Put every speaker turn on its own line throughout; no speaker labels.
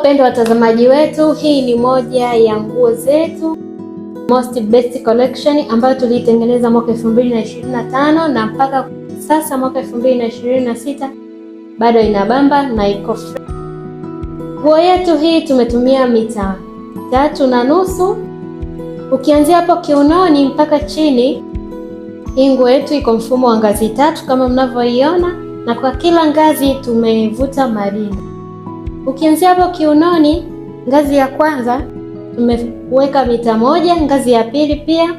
Wapendwa watazamaji wetu, hii ni moja ya nguo zetu Most Best Collection ambayo tulitengeneza mwaka 2025 na mpaka sasa mwaka 2026 bado inabamba na iko fresh. Nguo yetu hii tumetumia mita 3.5. Ukianzia hapo kiunoni mpaka chini, hii nguo yetu iko mfumo wa ngazi 3 kama mnavyoiona, na kwa kila ngazi tumevuta marinda. Ukianzia hapo kiunoni, ngazi ya kwanza tumeweka mita 1, ngazi ya pili pia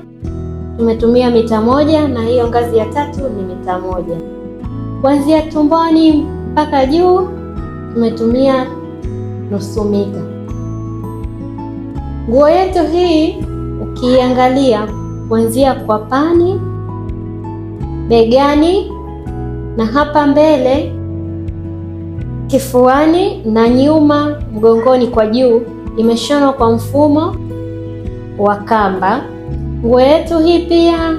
tumetumia mita 1, na hiyo ngazi ya tatu ni mita 1. Kuanzia tumboni mpaka juu tumetumia nusu mita. Nguo yetu hii ukiangalia kuanzia kwa pani, begani na hapa mbele kifuani na nyuma mgongoni kwa juu imeshonwa kwa mfumo wa kamba. Nguo yetu hii pia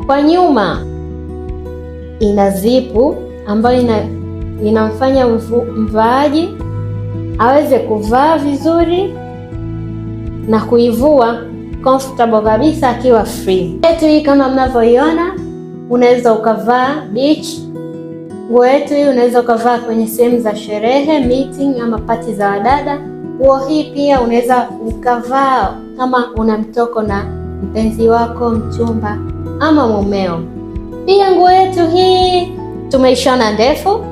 kwa nyuma ina zipu ambayo inamfanya mvaaji aweze kuvaa vizuri na kuivua comfortable kabisa akiwa free. Yetu hii kama mnavyoiona, unaweza ukavaa beach. Nguo yetu hii unaweza ukavaa kwenye sehemu za sherehe, meeting ama party za wadada. Nguo hii pia unaweza ukavaa kama una mtoko na mpenzi wako, mchumba ama mumeo. Pia nguo yetu hii tumeishona ndefu.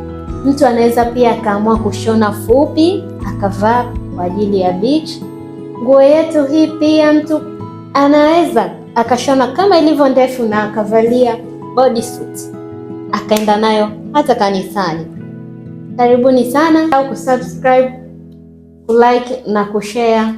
Mtu anaweza pia akaamua kushona fupi akavaa kwa ajili ya beach. Nguo yetu hii pia mtu anaweza akashona kama ilivyo ndefu na akavalia bodysuit akaenda nayo hata kanisani. Karibuni sana, au kusubscribe, kulike na kushare.